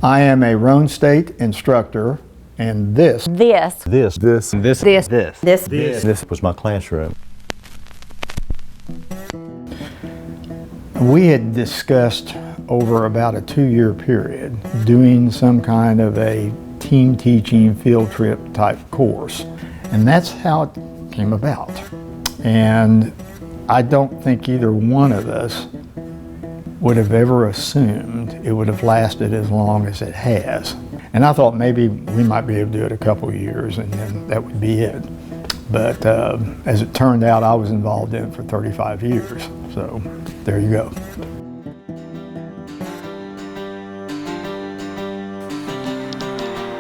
I am a Roan State instructor, and this was my classroom. We had discussed over about a 2-year period doing some kind of a team teaching field trip type course, and that's how it came about. And I don't think either one of us would have ever assumed it would have lasted as long as it has. And I thought maybe we might be able to do it a couple of years and then that would be it. But as it turned out, I was involved in it for 35 years. So there you go.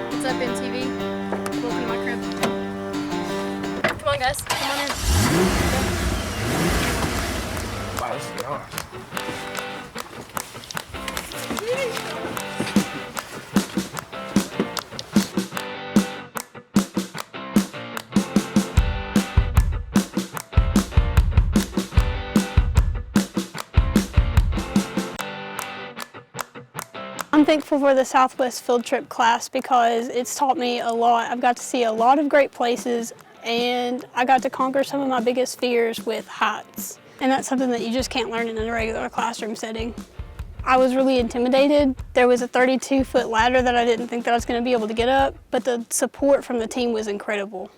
What's up, MTV? Welcome to my crib. Come on, guys. Come on in. Wow, this is awesome. I'm thankful for the Southwest Field Trip class because it's taught me a lot. I've got to see a lot of great places, and I got to conquer some of my biggest fears with heights. And that's something that you just can't learn in a regular classroom setting. I was really intimidated. There was a 32-foot ladder that I didn't think that I was going to be able to get up, but the support from the team was incredible.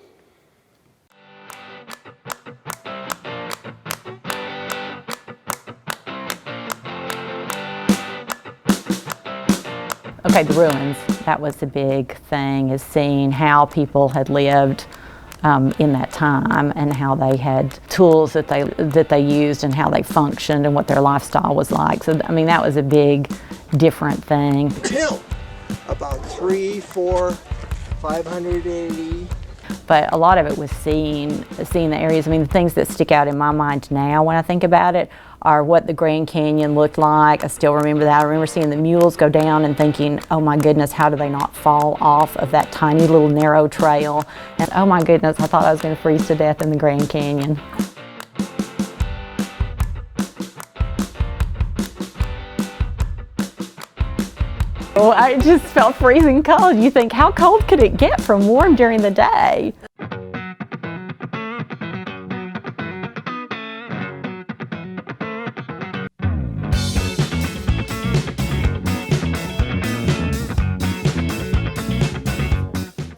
Okay, the ruins, that was the big thing, is seeing how people had lived in that time and how they had tools that they used and how they functioned and what their lifestyle was like. So, I mean, that was a big, different thing. Till about 300, 400, 580. But a lot of it was seeing the areas. I mean, the things that stick out in my mind now when I think about it are what the Grand Canyon looked like. I still remember that. I remember seeing the mules go down and thinking, oh my goodness, how do they not fall off of that tiny little narrow trail? And oh my goodness, I thought I was going to freeze to death in the Grand Canyon. Well, I just felt freezing cold. You think, how cold could it get from warm during the day?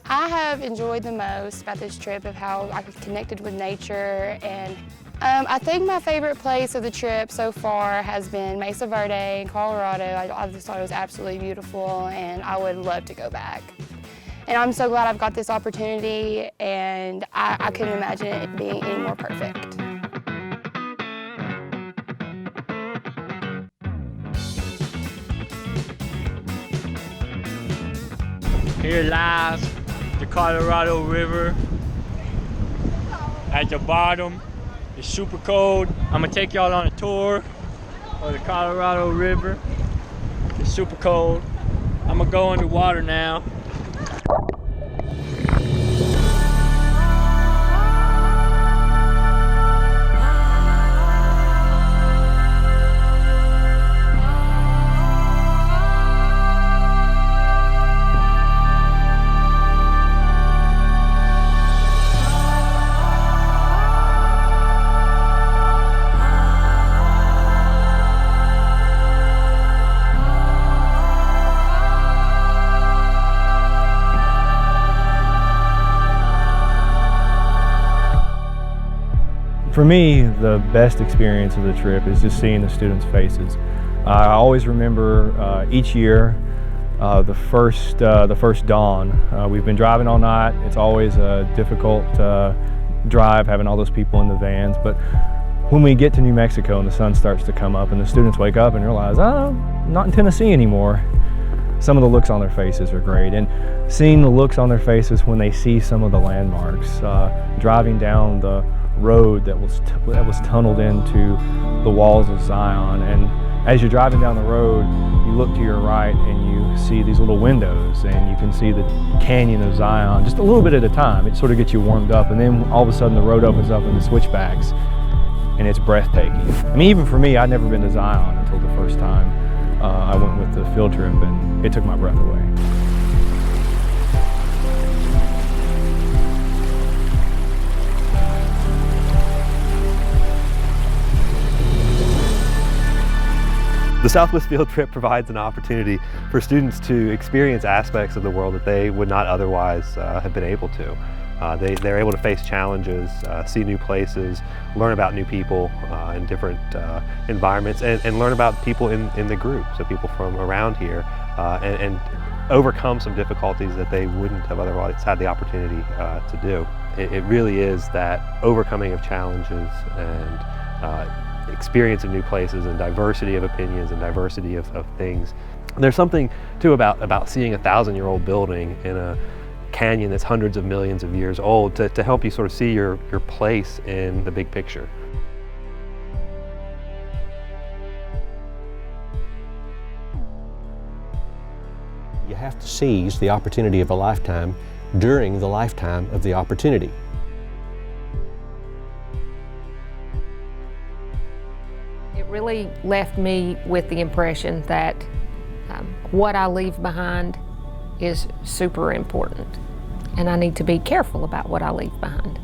I have enjoyed the most about this trip of how I connected with nature, and I think my favorite place of the trip so far has been Mesa Verde in Colorado. I just thought it was absolutely beautiful and I would love to go back. And I'm so glad I've got this opportunity, and I couldn't imagine it being any more perfect. Here lies the Colorado River. At the bottom, it's super cold. I'm gonna take y'all on a tour of the Colorado River. It's super cold. I'm gonna go underwater now. For me, the best experience of the trip is just seeing the students' faces. I always remember each year the first dawn. We've been driving all night. It's always a difficult drive having all those people in the vans, but when we get to New Mexico and the sun starts to come up and the students wake up and realize, oh, I'm not in Tennessee anymore, some of the looks on their faces are great. And seeing the looks on their faces when they see some of the landmarks, driving down the road that was tunneled into the walls of Zion, and as you're driving down the road you look to your right and you see these little windows and you can see the canyon of Zion just a little bit at a time. It sort of gets you warmed up, and then all of a sudden the road opens up into switchbacks and it's breathtaking. I mean, even for me, I'd never been to Zion until the first time I went with the field trip, and it took my breath away. The Southwest Field Trip provides an opportunity for students to experience aspects of the world that they would not otherwise have been able to. They're able to face challenges, see new places, learn about new people in different environments, and learn about people in the group, so people from around here, and overcome some difficulties that they wouldn't have otherwise had the opportunity to do. It really is that overcoming of challenges and experience of new places and diversity of opinions and diversity of things. There's something too about seeing a 1,000-year-old building in a canyon that's hundreds of millions of years old to help you sort of see your place in the big picture. You have to seize the opportunity of a lifetime during the lifetime of the opportunity. It really left me with the impression that what I leave behind is super important, and I need to be careful about what I leave behind.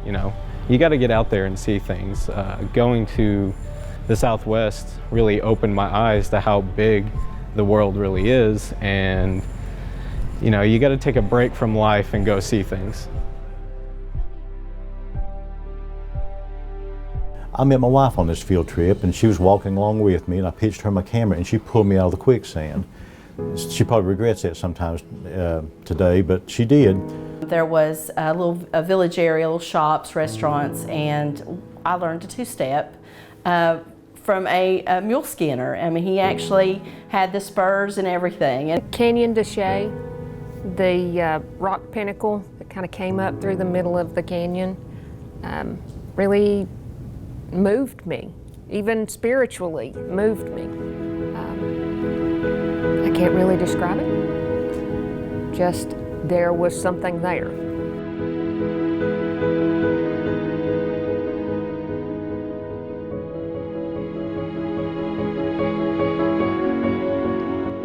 You know, you got to get out there and see things. Going to the Southwest really opened my eyes to how big the world really is, and you know, you got to take a break from life and go see things. I met my wife on this field trip, and she was walking along with me, and I pitched her my camera, and she pulled me out of the quicksand. She probably regrets that sometimes today, but she did. There was a village area, little shops, restaurants, and I learned a two-step from a mule skinner. I mean, he actually had the spurs and everything. And Canyon de Chelly, the rock pinnacle that kind of came up through the middle of the canyon, really moved me, even spiritually moved me. I can't really describe it, just there was something there.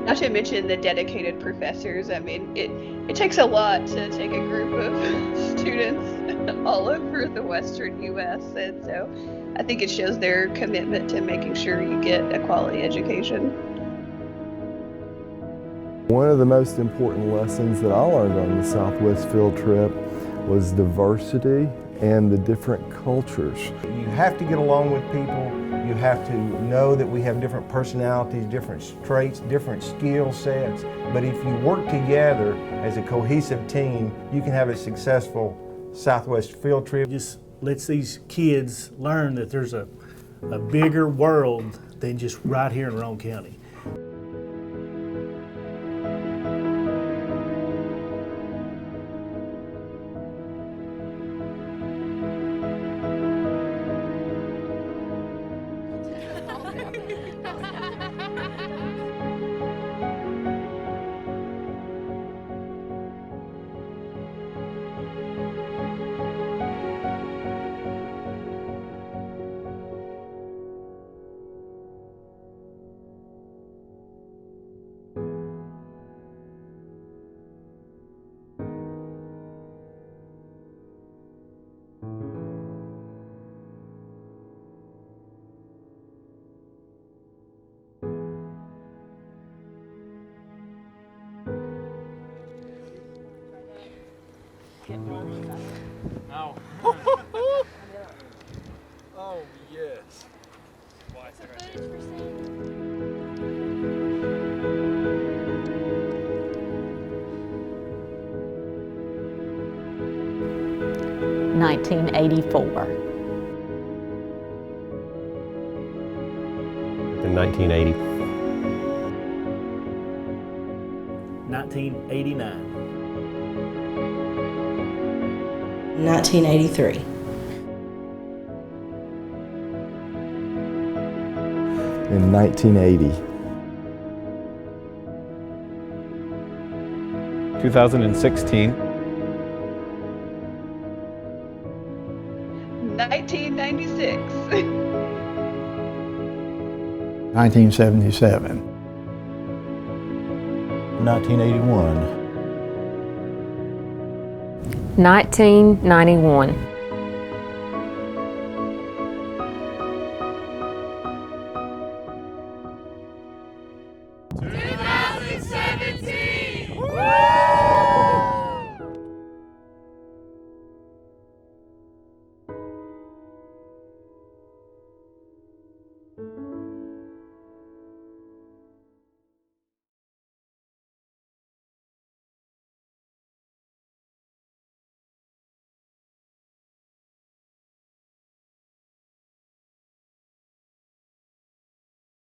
Not to mention the dedicated professors. I mean, it takes a lot to take a group of students all over the western U.S. and so I think it shows their commitment to making sure you get a quality education. One of the most important lessons that I learned on the Southwest field trip was diversity and the different cultures. You have to get along with people. You have to know that we have different personalities, different traits, different skill sets. But if you work together as a cohesive team, you can have a successful Southwest field trip. Just lets these kids learn that there's a bigger world than just right here in Roane County. No. Oh, yes. In 1980. 1989. 1983. In 1980. 2016. 1996. 1977. 1981. 1991.